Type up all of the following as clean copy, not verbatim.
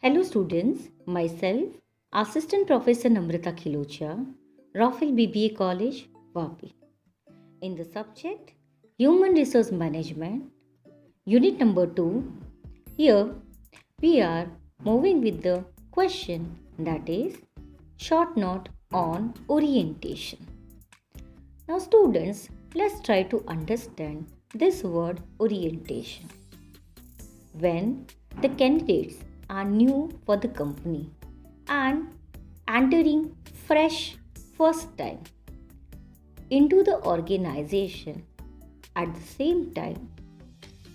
Hello students, myself Assistant Professor Namrata Khilocha, Raffel BBA College, Vapi. In the subject Human Resource Management, Unit number 2, here we are moving with the question that is short note on orientation. Now students, let's try to understand this word orientation. When the candidates are new for the company and entering fresh first time into the organization, at the same time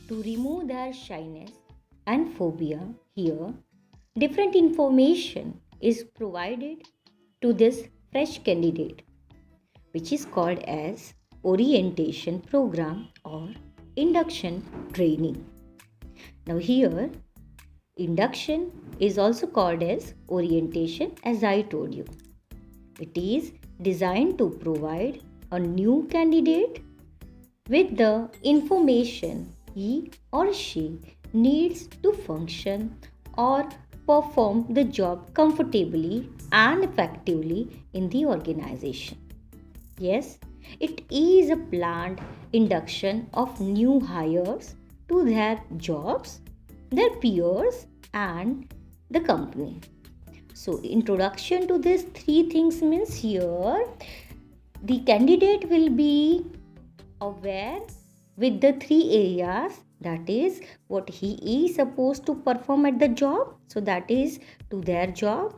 to remove their shyness and phobia, here different information is provided to this fresh candidate, which is called as orientation program or induction training. Now here induction is also called as orientation, as I told you. It is designed to provide a new candidate with the information he or she needs to function or perform the job comfortably and effectively in the organization. Yes, it is a planned induction of new hires to their jobs, their peers, and the company. So, introduction to these three things means here the candidate will be aware with the three areas, that is what he is supposed to perform at the job, so that is to their job,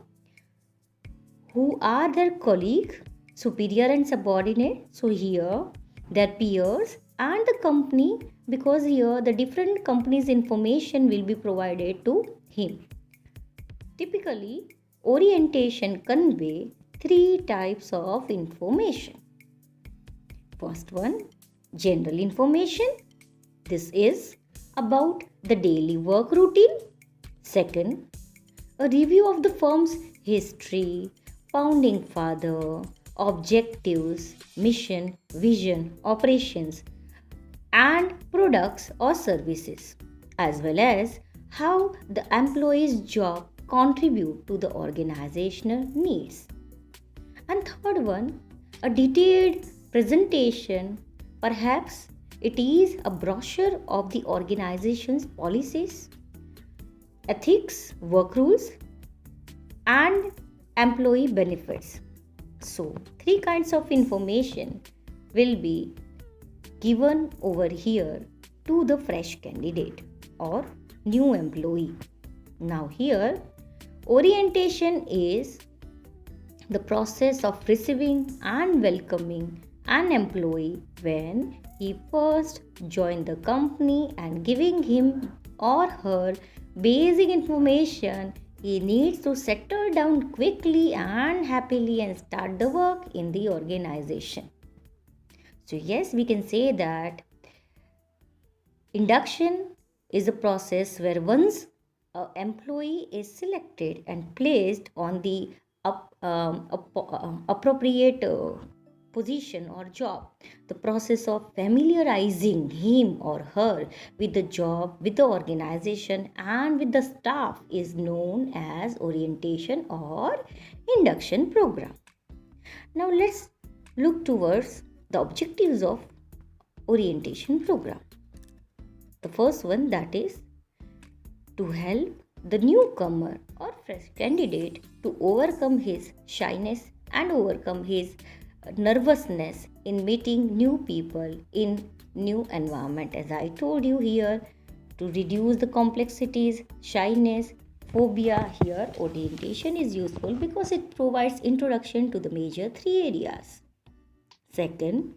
who are their colleague, superior and subordinate, so here their peers, and the company, because here the different companies information will be provided to him. Typically orientation convey three types of information. First one, general information. This is about the daily work routine. Second, a review of the firm's history, founding father, objectives, mission, vision, operations, and products or services, as well as how the employee's job contribute to the organizational needs. And third one, a detailed presentation, perhaps it is a brochure of the organization's policies, ethics, work rules, and employee benefits. So, three kinds of information will be given over here to the fresh candidate or new employee. Now here, orientation is the process of receiving and welcoming an employee when he first joined the company and giving him or her basic information he needs to settle down quickly and happily and start the work in the organization. So yes, we can say that induction is a process where once an employee is selected and placed on the appropriate position or job, the process of familiarizing him or her with the job, with the organization, and with the staff is known as orientation or induction program. Now let's look towards the objectives of orientation program. The first one, that is to help the newcomer or fresh candidate to overcome his shyness and overcome his nervousness in meeting new people in new environment. As I told you here, to reduce the complexities, shyness, phobia, here orientation is useful because it provides introduction to the major three areas. Second,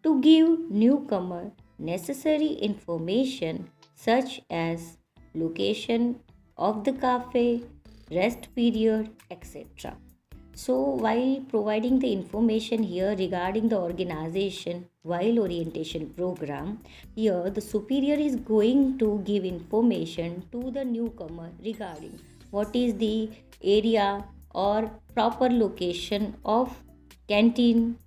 to give newcomer necessary information such as location of the cafe, rest period, etc. So while providing the information here regarding the organization while orientation program, here the superior is going to give information to the newcomer regarding what is the area or proper location of canteen,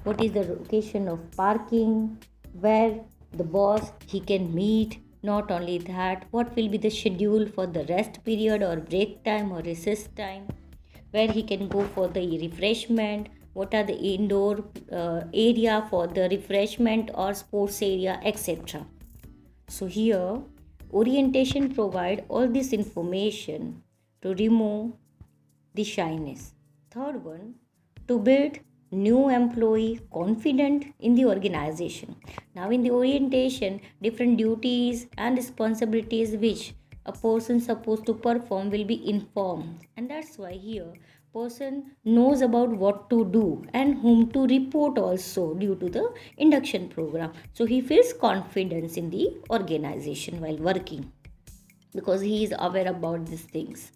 what is the location of parking, where the boss he can meet, Not only that, what will be the schedule for the rest period or break time or recess time, where he can go for the refreshment, what are the indoor area for the refreshment or sports area, etc. So here orientation provide all this information to remove the shyness. Third one, to build new employee confident in the organization. Now in the orientation, different duties and responsibilities which a person supposed to perform will be informed, and that's why here person knows about what to do and whom to report also due to the induction program. So he feels confidence in the organization while working because he is aware about these things.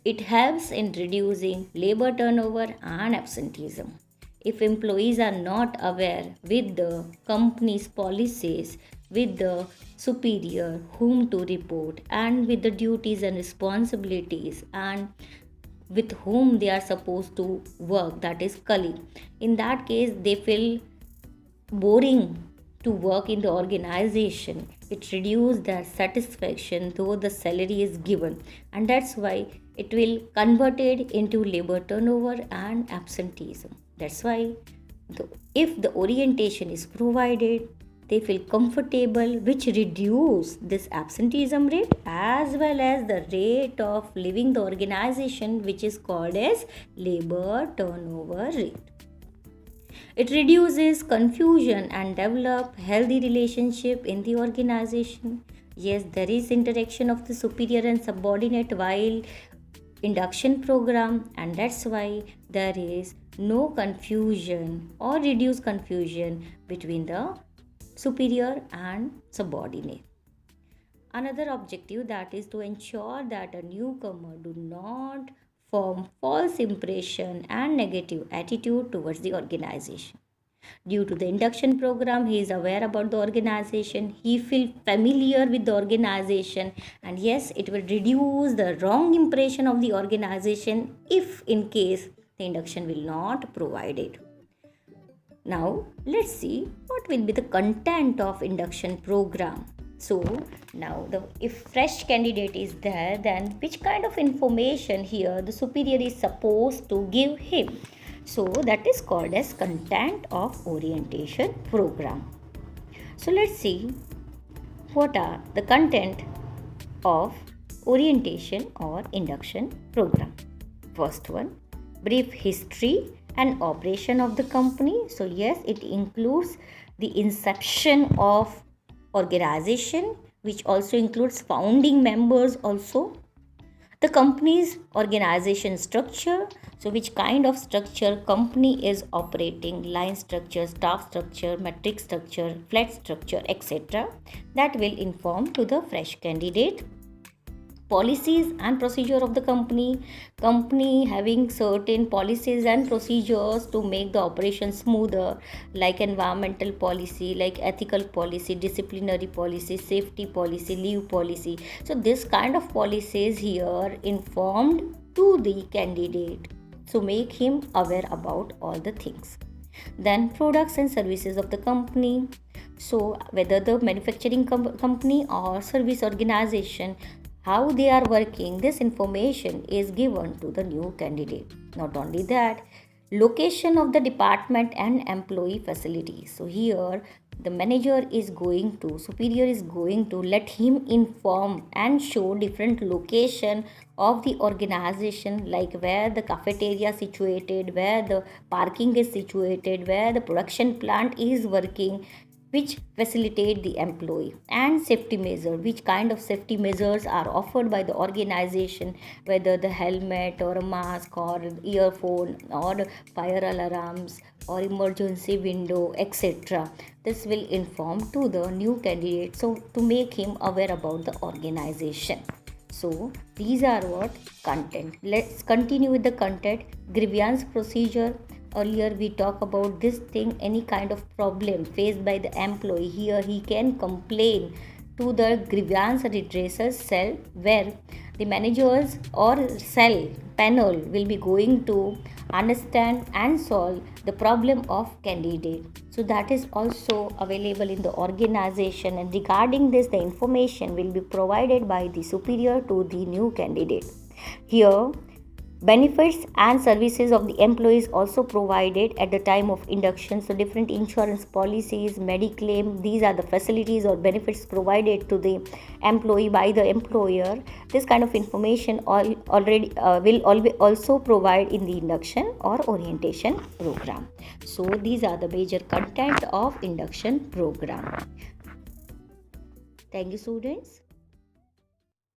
It helps in reducing labor turnover and absenteeism. If employees are not aware with the company's policies, with the superior whom to report, and with the duties and responsibilities, and with whom they are supposed to work, that is colleague, in that case they feel boring to work in the organization. It reduces their satisfaction though the salary is given, and that's why it will converted into labor turnover and absenteeism. That's why if the orientation is provided, they feel comfortable, which reduce this absenteeism rate as well as the rate of leaving the organization, which is called as labor turnover rate. It reduces confusion and develop healthy relationship in the organization. Yes, there is interaction of the superior and subordinate while induction program, and that's why there is no confusion or reduced confusion between the superior and subordinate. Another objective that is to ensure that a newcomer do not form false impression and negative attitude towards the organization. Due to the induction program, he is aware about the organization, he feels familiar with the organization, and yes, it will reduce the wrong impression of the organization if in case the induction will not provide it. Now let's see what will be the content of induction program. So now if fresh candidate is there, then which kind of information here the superior is supposed to give him? So that is called as content of orientation program. So let's see what are the content of orientation or induction program. First one, brief history and operation of the company. So yes, it includes the inception of organization, which also includes founding members also. The company's organization structure, so which kind of structure company is operating, line structure, staff structure, matrix structure, flat structure, etc. That will inform to the fresh candidate. Policies and procedure of the company having certain policies and procedures to make the operation smoother, like environmental policy, like ethical policy, disciplinary policy, safety policy, leave policy. So this kind of policies here informed to the candidate, so make him aware about all the things. Then products and services of the company, so whether the manufacturing company or service organization, how they are working, this information is given to the new candidate. Not only that, location of the department and employee facilities. So here the manager is going to, superior is going to let him inform and show different location of the organization, like where the cafeteria is situated, where the parking is situated, where the production plant is working, which facilitate the employee, and safety measure, which kind of safety measures are offered by the organization, whether the helmet or a mask or earphone or fire alarms or emergency window, etc. This will inform to the new candidate, so to make him aware about the organization. So these are what content. Let's continue with the content. Grievance procedure. Earlier we talk about this thing, any kind of problem faced by the employee, here he can complain to the grievance redressal cell, where the managers or cell panel will be going to understand and solve the problem of candidate. So that is also available in the organization, and regarding this the information will be provided by the superior to the new candidate. Here benefits and services of the employees also provided at the time of induction. So different insurance policies, mediclaim, these are the facilities or benefits provided to the employee by the employer. This kind of information already will also provide in the induction or orientation program. So these are the major content of induction program. Thank you, students.